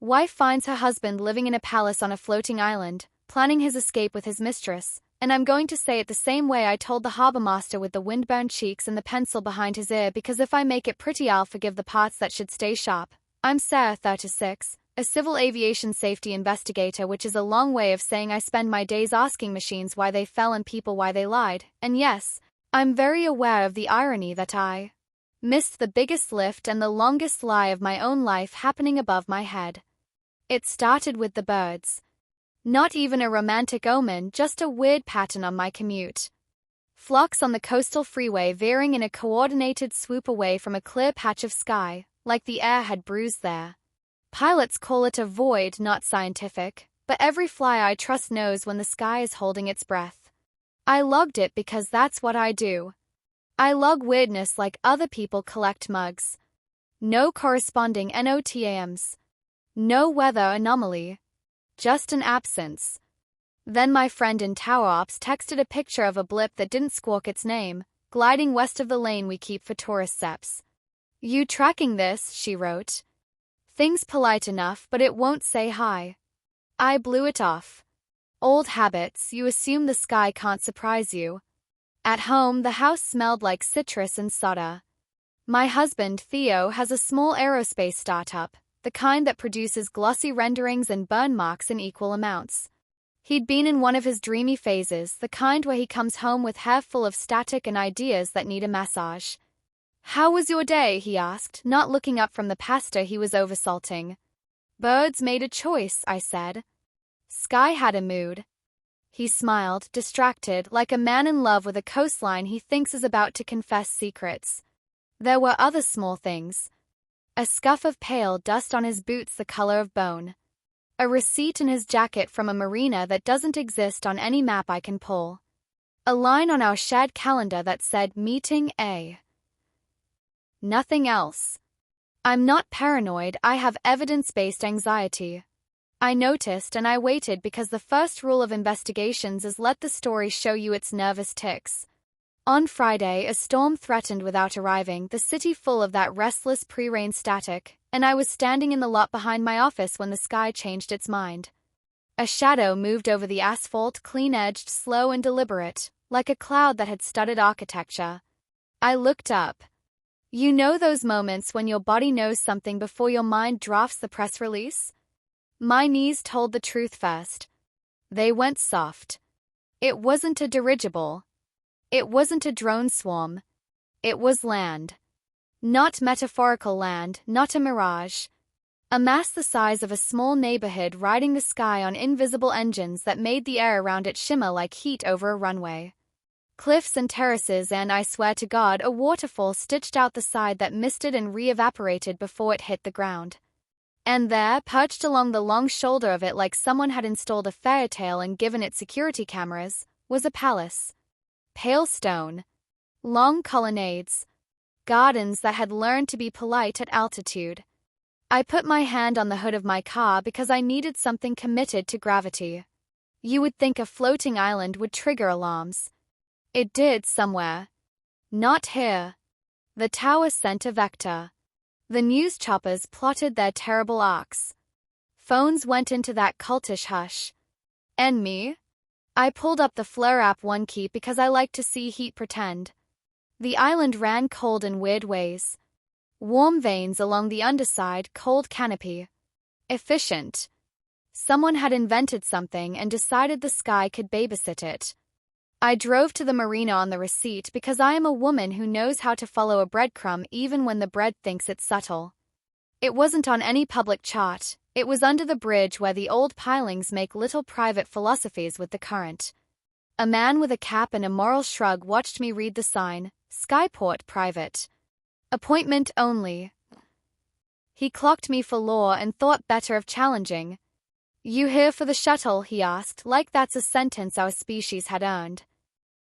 Wife finds her husband living in a palace on a floating island, planning his escape with his mistress, and I'm going to say it the same way I told the harbor master with the windburned cheeks and the pencil behind his ear, because if I make it pretty I'll forgive the parts that should stay sharp. I'm Sarah, 36, a civil aviation safety investigator, which is a long way of saying I spend my days asking machines why they fell and people why they lied, and yes, I'm very aware of the irony that I missed the biggest lift and the longest lie of my own life happening above my head. It started with the birds. Not even a romantic omen, just a weird pattern on my commute. Flocks on the coastal freeway veering in a coordinated swoop away from a clear patch of sky, like the air had bruised there. Pilots call it a void, not scientific, but every fly I trust knows when the sky is holding its breath. I logged it because that's what I do. I log weirdness like other people collect mugs. No corresponding NOTAMs. No weather anomaly. Just an absence. Then my friend in Tower Ops texted a picture of a blip that didn't squawk its name, gliding west of the lane we keep for tourist seps. You tracking this, she wrote. Things polite enough, but it won't say hi. I blew it off. Old habits, you assume the sky can't surprise you. At home, the house smelled like citrus and soda. My husband, Theo, has a small aerospace startup, the kind that produces glossy renderings and burn marks in equal amounts. He'd been in one of his dreamy phases, the kind where he comes home with hair full of static and ideas that need a massage. How was your day? He asked, not looking up from the pasta he was oversalting. Birds made a choice, I said. Sky had a mood. He smiled, distracted, like a man in love with a coastline he thinks is about to confess secrets. There were other small things. A scuff of pale dust on his boots the color of bone. A receipt in his jacket from a marina that doesn't exist on any map I can pull. A line on our shared calendar that said Meeting A. Nothing else. I'm not paranoid, I have evidence-based anxiety. I noticed and I waited because the first rule of investigations is let the story show you its nervous tics. On Friday, a storm threatened without arriving, the city full of that restless pre-rain static, and I was standing in the lot behind my office when the sky changed its mind. A shadow moved over the asphalt, clean-edged, slow and deliberate, like a cloud that had studied architecture. I looked up. You know those moments when your body knows something before your mind drafts the press release? My knees told the truth first. They went soft. It wasn't a dirigible. It wasn't a drone swarm. It was land. Not metaphorical land, not a mirage. A mass the size of a small neighborhood riding the sky on invisible engines that made the air around it shimmer like heat over a runway. Cliffs and terraces and, I swear to God, a waterfall stitched out the side that misted and re-evaporated before it hit the ground. And there, perched along the long shoulder of it like someone had installed a fairy tale and given it security cameras, was a palace. Pale stone. Long colonnades. Gardens that had learned to be polite at altitude. I put my hand on the hood of my car because I needed something committed to gravity. You would think a floating island would trigger alarms. It did somewhere. Not here. The tower sent a vector. The news choppers plotted their terrible arcs. Phones went into that cultish hush. And me? I pulled up the Flare app one key because I like to see heat pretend. The island ran cold in weird ways. Warm veins along the underside, cold canopy. Efficient. Someone had invented something and decided the sky could babysit it. I drove to the marina on the receipt because I am a woman who knows how to follow a breadcrumb even when the bread thinks it's subtle. It wasn't on any public chart. It was under the bridge where the old pilings make little private philosophies with the current. A man with a cap and a moral shrug watched me read the sign, Skyport Private. Appointment only. He clocked me for law and thought better of challenging. You here for the shuttle? He asked, like that's a sentence our species had earned.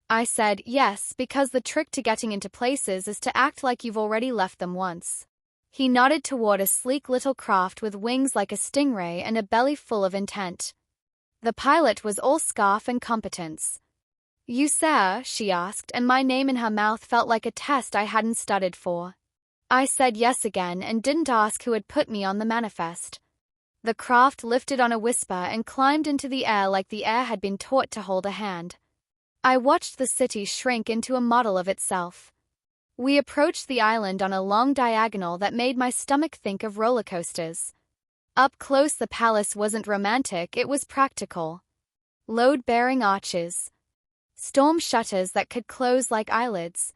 I said, yes, because the trick to getting into places is to act like you've already left them once. He nodded toward a sleek little craft with wings like a stingray and a belly full of intent. The pilot was all scarf and competence. You, sir? She asked, and my name in her mouth felt like a test I hadn't studied for. I said yes again and didn't ask who had put me on the manifest. The craft lifted on a whisper and climbed into the air like the air had been taught to hold a hand. I watched the city shrink into a model of itself. We approached the island on a long diagonal that made my stomach think of roller coasters. Up close, the palace wasn't romantic, it was practical. Load-bearing arches, storm shutters that could close like eyelids,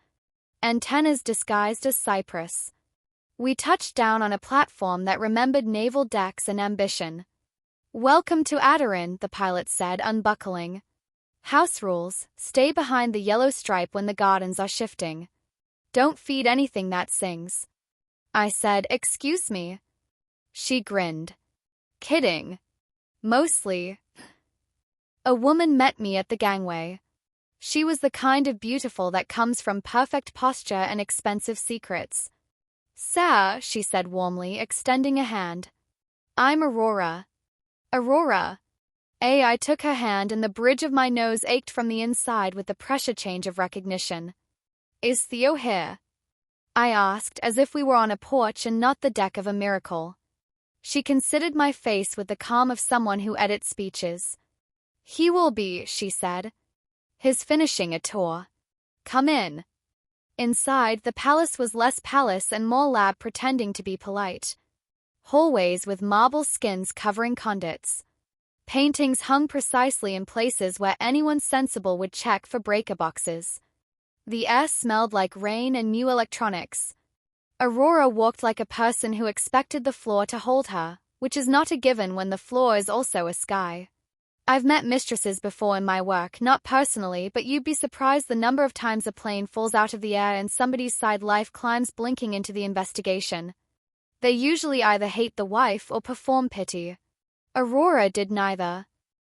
antennas disguised as cypress. We touched down on a platform that remembered naval decks and ambition. "Welcome to Aderin," the pilot said, unbuckling. "House rules: stay behind the yellow stripe when the gardens are shifting. Don't feed anything that sings." I said, "Excuse me." She grinned. "Kidding. Mostly." A woman met me at the gangway. She was the kind of beautiful that comes from perfect posture and expensive secrets. "Sir," she said warmly, extending a hand. "I'm Aurora." "Aurora." I took her hand and the bridge of my nose ached from the inside with the pressure change of recognition. "Is Theo here?" I asked, as if we were on a porch and not the deck of a miracle. She considered my face with the calm of someone who edits speeches. "He will be," she said. "He's finishing a tour. Come in." Inside, the palace was less palace and more lab, pretending to be polite. Hallways with marble skins covering conduits. Paintings hung precisely in places where anyone sensible would check for breaker boxes. The air smelled like rain and new electronics. Aurora walked like a person who expected the floor to hold her, which is not a given when the floor is also a sky. I've met mistresses before in my work, not personally, but you'd be surprised the number of times a plane falls out of the air and somebody's side life climbs blinking into the investigation. They usually either hate the wife or perform pity. Aurora did neither.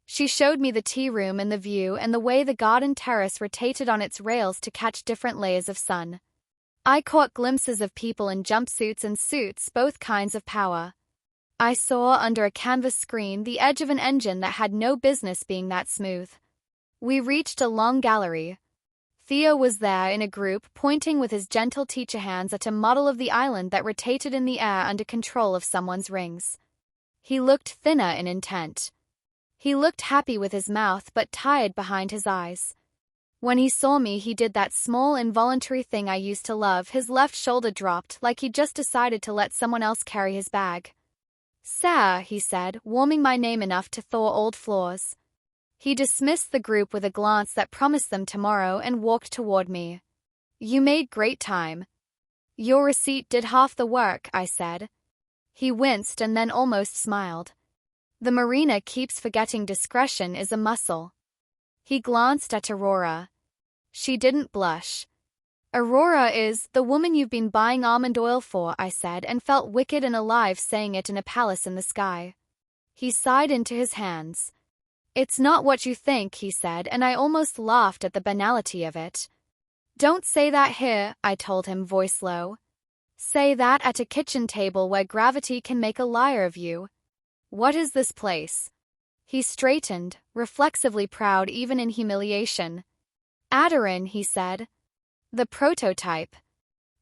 She showed me the tea room and the view and the way the garden terrace rotated on its rails to catch different layers of sun. I caught glimpses of people in jumpsuits and suits, both kinds of power. I saw, under a canvas screen, the edge of an engine that had no business being that smooth. We reached a long gallery. Theo was there in a group, pointing with his gentle teacher hands at a model of the island that rotated in the air under control of someone's rings. He looked thinner and intent. He looked happy with his mouth but tired behind his eyes. When he saw me, he did that small, involuntary thing I used to love. His left shoulder dropped, like he'd just decided to let someone else carry his bag. "Sir," he said, warming my name enough to thaw old floors. He dismissed the group with a glance that promised them tomorrow and walked toward me. "You made great time." "Your receipt did half the work," I said. He winced and then almost smiled. The marina keeps forgetting discretion is a muscle. He glanced at Aurora. She didn't blush. "Aurora is the woman you've been buying almond oil for," I said, and felt wicked and alive saying it in a palace in the sky. He sighed into his hands. "It's not what you think," he said, and I almost laughed at the banality of it. "Don't say that here," I told him, voice low. "Say that at a kitchen table where gravity can make a liar of you. What is this place?" He straightened, reflexively proud even in humiliation. "Aderin," he said. "The prototype.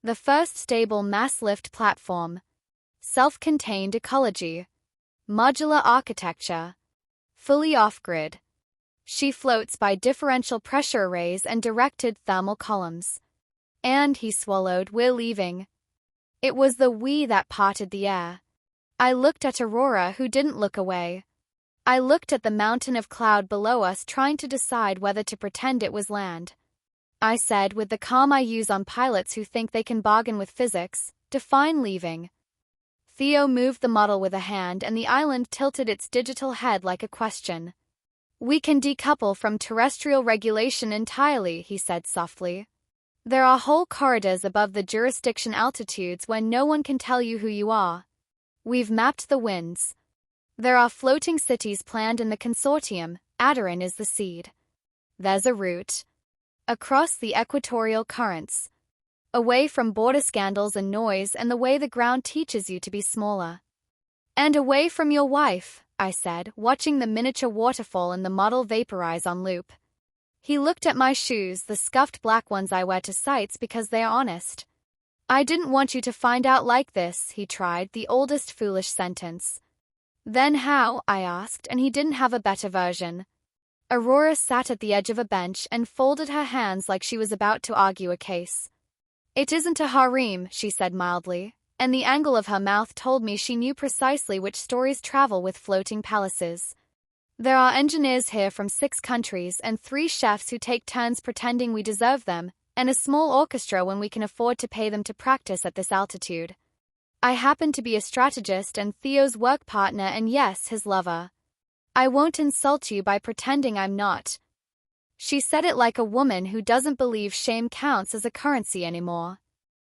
The first stable mass lift platform. Self-contained ecology. Modular architecture. Fully off-grid. She floats by differential pressure arrays and directed thermal columns. And," he swallowed, "we're leaving." It was the "we" that parted the air. I looked at Aurora, who didn't look away. I looked at the mountain of cloud below us, trying to decide whether to pretend it was land. I said, with the calm I use on pilots who think they can bargain with physics, "Define leaving." Theo moved the model with a hand and the island tilted its digital head like a question. "We can decouple from terrestrial regulation entirely," he said softly. "There are whole corridors above the jurisdiction altitudes where no one can tell you who you are. We've mapped the winds. There are floating cities planned in the consortium. Aderin is the seed. There's a route. Across the equatorial currents. Away from border scandals and noise and the way the ground teaches you to be smaller. And away from your wife," I said, watching the miniature waterfall and the model vaporize on loop. He looked at my shoes, the scuffed black ones I wear to sights because they are honest. "I didn't want you to find out like this," he tried, the oldest foolish sentence. Then how? I asked, and he didn't have a better version. Aurora sat at the edge of a bench and folded her hands like she was about to argue a case. It isn't a harem, she said mildly, and the angle of her mouth told me she knew precisely which stories travel with floating palaces. There are engineers here from 6 countries and 3 chefs who take turns pretending we deserve them, and a small orchestra when we can afford to pay them to practice at this altitude. I happen to be a strategist and Theo's work partner and yes, his lover. I won't insult you by pretending I'm not. She said it like a woman who doesn't believe shame counts as a currency anymore.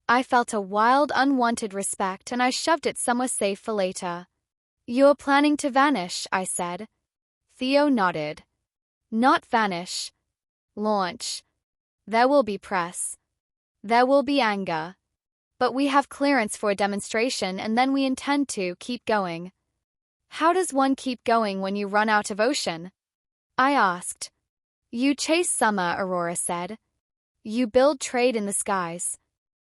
I felt a wild, unwanted respect and I shoved it somewhere safe for later. You're planning to vanish, I said. Theo nodded. Not vanish. Launch. There will be press. There will be anger. But we have clearance for a demonstration and then we intend to keep going. How does one keep going when you run out of ocean? I asked. You chase summer, Aurora said. You build trade in the skies.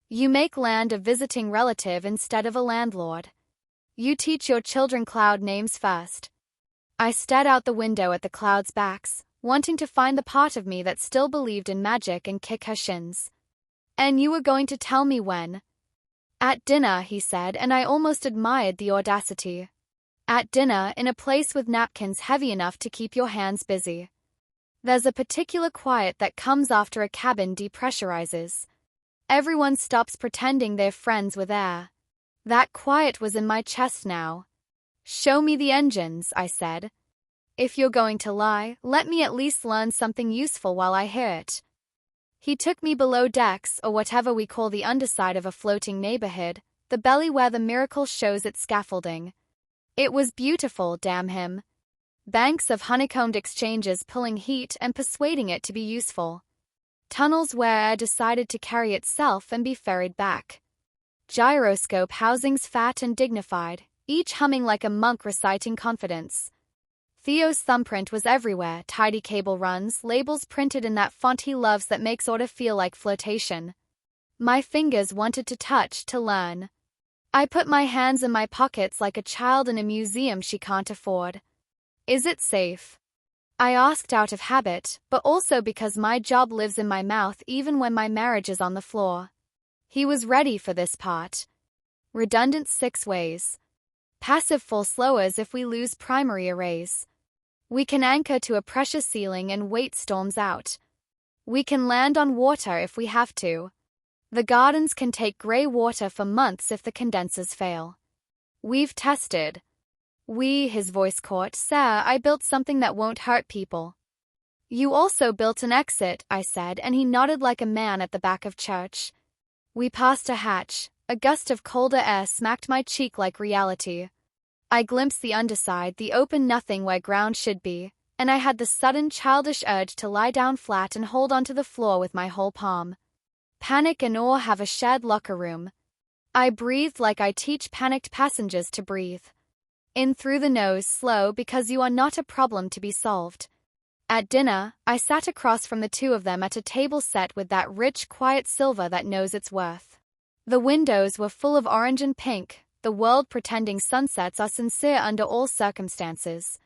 You make land a visiting relative instead of a landlord. You teach your children cloud names first. I stared out the window at the clouds' backs, wanting to find the part of me that still believed in magic and kick her shins. And you were going to tell me when? At dinner, he said, and I almost admired the audacity. At dinner, in a place with napkins heavy enough to keep your hands busy. There's a particular quiet that comes after a cabin depressurizes. Everyone stops pretending they're friends with air. That quiet was in my chest now. Show me the engines, I said. If you're going to lie, let me at least learn something useful while I hear it. He took me below decks, or whatever we call the underside of a floating neighborhood, the belly where the miracle shows its scaffolding. It was beautiful, damn him. Banks of honeycombed exchanges pulling heat and persuading it to be useful. Tunnels where air decided to carry itself and be ferried back. Gyroscope housings fat and dignified, each humming like a monk reciting confidence. Theo's thumbprint was everywhere, tidy cable runs, labels printed in that font he loves that makes order feel like flirtation. My fingers wanted to touch, to learn. I put my hands in my pockets like a child in a museum she can't afford. Is it safe? I asked out of habit, but also because my job lives in my mouth even when my marriage is on the floor. He was ready for this part. Redundant 6 ways. Passive full slowers if we lose primary arrays. We can anchor to a pressure ceiling and wait storms out. We can land on water if we have to. The gardens can take grey water for months if the condensers fail. We've tested. His voice caught, Sir, I built something that won't hurt people. You also built an exit, I said, and he nodded like a man at the back of church. We passed a hatch. A gust of colder air smacked my cheek like reality. I glimpsed the underside, the open nothing where ground should be, and I had the sudden childish urge to lie down flat and hold onto the floor with my whole palm. Panic and awe have a shared locker room. I breathed like I teach panicked passengers to breathe. In through the nose, slow, because you are not a problem to be solved. At dinner, I sat across from the 2 of them at a table set with that rich, quiet silver that knows its worth. The windows were full of orange and pink, the world pretending sunsets are sincere under all circumstances.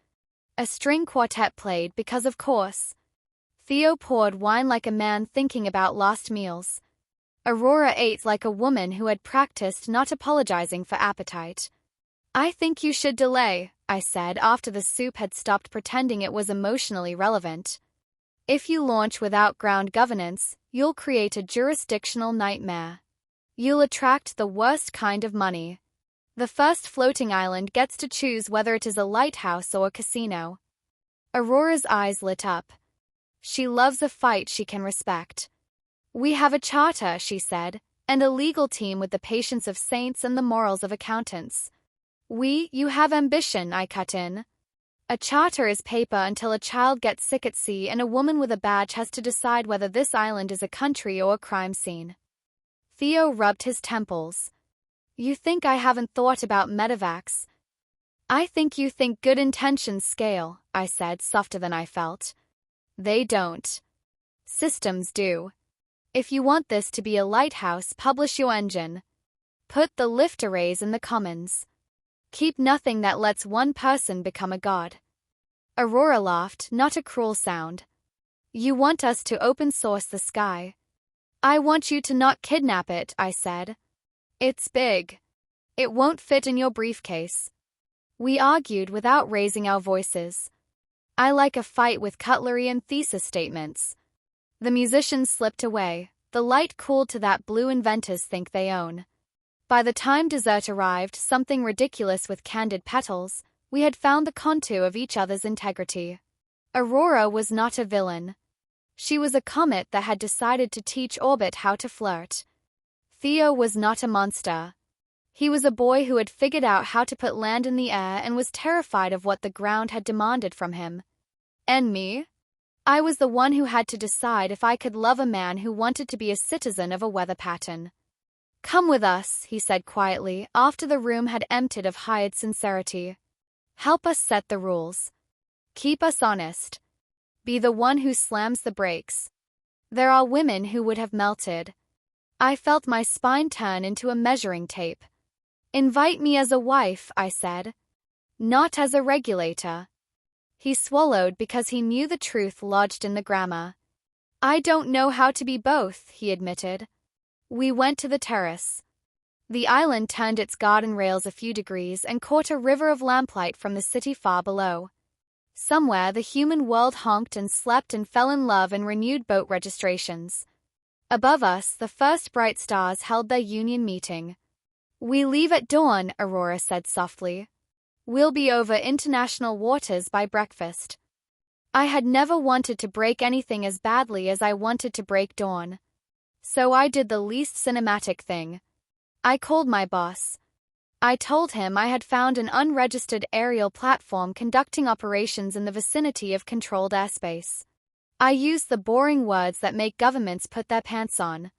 A string quartet played because, of course. Theo poured wine like a man thinking about last meals. Aurora ate like a woman who had practiced not apologizing for appetite. I think you should delay, I said after the soup had stopped pretending it was emotionally relevant. If you launch without ground governance, you'll create a jurisdictional nightmare. You'll attract the worst kind of money. The first floating island gets to choose whether it is a lighthouse or a casino. Aurora's eyes lit up. She loves a fight she can respect. We have a charter, she said, and a legal team with the patience of saints and the morals of accountants. You have ambition, I cut in. A charter is paper until a child gets sick at sea and a woman with a badge has to decide whether this island is a country or a crime scene. Theo rubbed his temples. You think I haven't thought about medevacs? I think you think good intentions scale, I said, softer than I felt. They don't. Systems do. If you want this to be a lighthouse, publish your engine. Put the lift arrays in the commons. Keep nothing that lets one person become a god. Aurora laughed, not a cruel sound. You want us to open source the sky. I want you to not kidnap it, I said. It's big. It won't fit in your briefcase. We argued without raising our voices. I like a fight with cutlery and thesis statements. The musicians slipped away. The light cooled to that blue inventors think they own. By the time dessert arrived, something ridiculous with candid petals, we had found the contour of each other's integrity. Aurora was not a villain. She was a comet that had decided to teach Orbit how to flirt. Theo was not a monster. He was a boy who had figured out how to put land in the air and was terrified of what the ground had demanded from him. And me? I was the one who had to decide if I could love a man who wanted to be a citizen of a weather pattern. Come with us, he said quietly, after the room had emptied of hired sincerity. Help us set the rules. Keep us honest. Be the one who slams the brakes. There are women who would have melted. I felt my spine turn into a measuring tape. Invite me as a wife, I said. Not as a regulator. He swallowed because he knew the truth lodged in the grammar. I don't know how to be both, he admitted. We went to the terrace. The island turned its garden rails a few degrees and caught a river of lamplight from the city far below. Somewhere the human world honked and slept and fell in love and renewed boat registrations. Above us, the first bright stars held their union meeting. We leave at dawn, Aurora said softly. We'll be over international waters by breakfast. I had never wanted to break anything as badly as I wanted to break dawn. So I did the least cinematic thing. I called my boss. I told him I had found an unregistered aerial platform conducting operations in the vicinity of controlled airspace. I used the boring words that make governments put their pants on.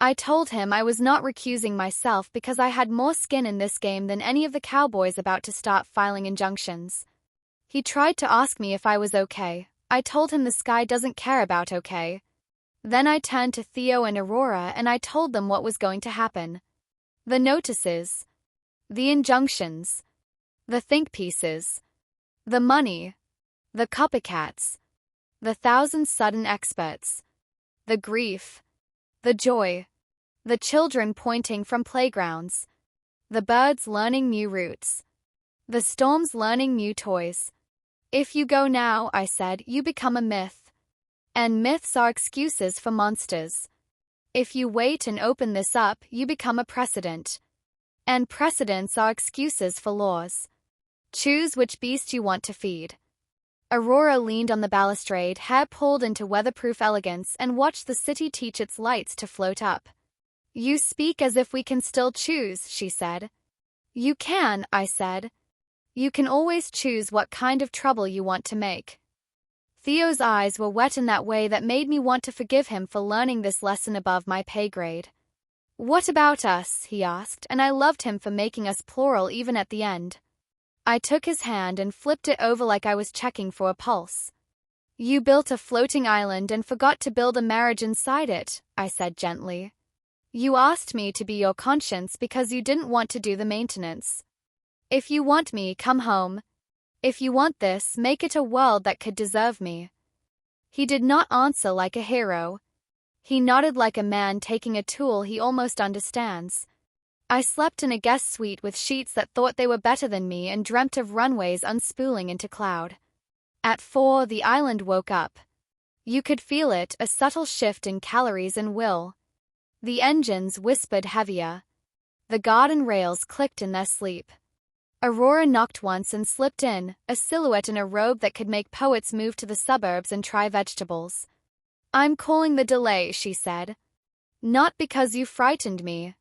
I told him I was not recusing myself because I had more skin in this game than any of the cowboys about to start filing injunctions. He tried to ask me if I was okay. I told him the sky doesn't care about okay. Then I turned to Theo and Aurora and I told them what was going to happen. The notices. The injunctions. The think pieces. The money. The copycats. The 1,000 sudden experts. The grief. The joy. The children pointing from playgrounds. The birds learning new routes. The storms learning new toys. If you go now, I said, you become a myth. And myths are excuses for monsters. If you wait and open this up, you become a precedent. And precedents are excuses for laws. Choose which beast you want to feed. Aurora leaned on the balustrade, hair pulled into weatherproof elegance, and watched the city teach its lights to float up. You speak as if we can still choose, she said. You can, I said. You can always choose what kind of trouble you want to make. Theo's eyes were wet in that way that made me want to forgive him for learning this lesson above my pay grade. What about us, he asked, and I loved him for making us plural even at the end. I took his hand and flipped it over like I was checking for a pulse. You built a floating island and forgot to build a marriage inside it, I said gently. You asked me to be your conscience because you didn't want to do the maintenance. If you want me, come home. If you want this, make it a world that could deserve me. He did not answer like a hero. He nodded like a man taking a tool he almost understands. I slept in a guest suite with sheets that thought they were better than me and dreamt of runways unspooling into cloud. At 4, the island woke up. You could feel it, a subtle shift in calories and will. The engines whispered heavier. The garden rails clicked in their sleep. Aurora knocked once and slipped in, a silhouette in a robe that could make poets move to the suburbs and try vegetables. I'm calling the delay, she said. Not because you frightened me.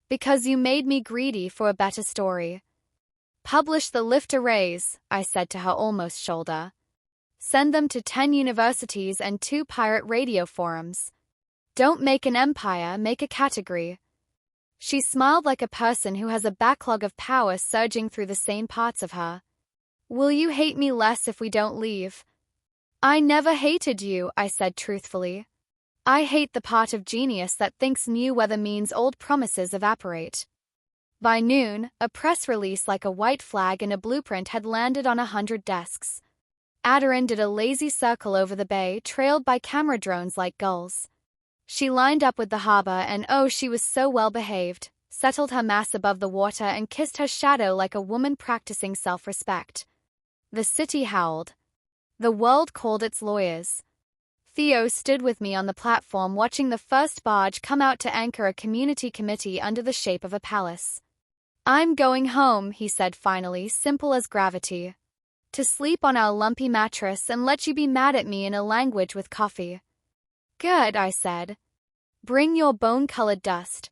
Because you made me greedy for a better story. Publish the lift arrays, I said to her almost shoulder. Send them to 10 universities and 2 pirate radio forums. Don't make an empire, make a category. She smiled like a person who has a backlog of power surging through the sane parts of her. Will you hate me less if we don't leave? I never hated you, I said truthfully. I hate the part of genius that thinks new weather means old promises evaporate. By noon, a press release like a white flag and a blueprint had landed on 100 desks. Aderin did a lazy circle over the bay, trailed by camera drones like gulls. She lined up with the harbor and oh, she was so well behaved, settled her mass above the water and kissed her shadow like a woman practicing self-respect. The city howled. The world called its lawyers. Theo stood with me on the platform watching the first barge come out to anchor a community committee under the shape of a palace. "I'm going home," he said finally, simple as gravity. "To sleep on our lumpy mattress and let you be mad at me in a language with coffee." "Good," I said. "Bring your bone-colored dust.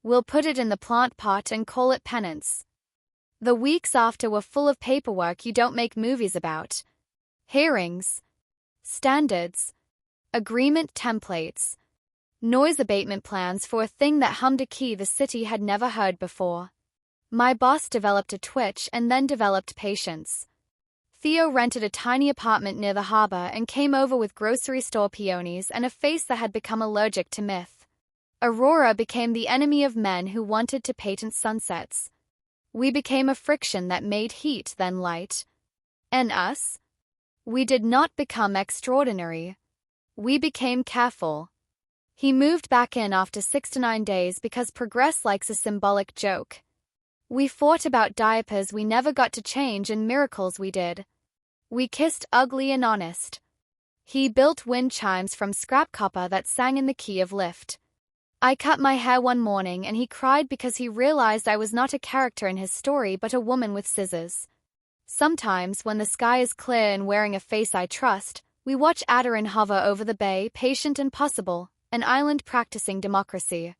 We'll put it in the plant pot and call it penance." The weeks after were full of paperwork you don't make movies about. Hearings. Standards. Agreement templates. Noise abatement plans for a thing that hummed a key the city had never heard before. My boss developed a twitch and then developed patience. Theo rented a tiny apartment near the harbor and came over with grocery store peonies and a face that had become allergic to myth. Aurora became the enemy of men who wanted to patent sunsets. We became a friction that made heat then light. And us? We did not become extraordinary. We became careful. He moved back in after 6 to 9 days because progress likes a symbolic joke. We fought about diapers we never got to change and miracles we did. We kissed ugly and honest. He built wind chimes from scrap copper that sang in the key of lift. I cut my hair one morning and he cried because he realized I was not a character in his story but a woman with scissors. Sometimes, when the sky is clear and wearing a face I trust, we watch Aderin hover over the bay, patient and possible, an island practicing democracy.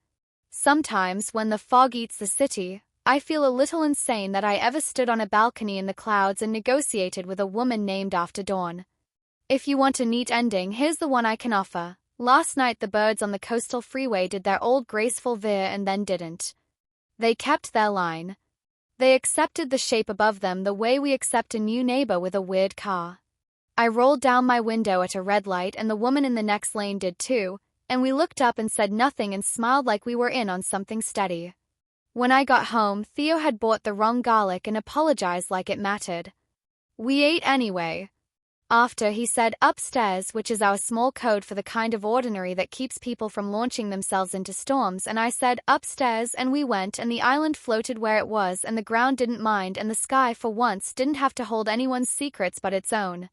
Sometimes, when the fog eats the city, I feel a little insane that I ever stood on a balcony in the clouds and negotiated with a woman named after Dawn. If you want a neat ending, here's the one I can offer. Last night the birds on the coastal freeway did their old graceful veer and then didn't. They kept their line. They accepted the shape above them the way we accept a new neighbor with a weird car. I rolled down my window at a red light and the woman in the next lane did too, and we looked up and said nothing and smiled like we were in on something steady. When I got home, Theo had bought the wrong garlic and apologized like it mattered. We ate anyway. After, he said upstairs, which is our small code for the kind of ordinary that keeps people from launching themselves into storms, and I said upstairs and we went and the island floated where it was and the ground didn't mind and the sky for once didn't have to hold anyone's secrets but its own.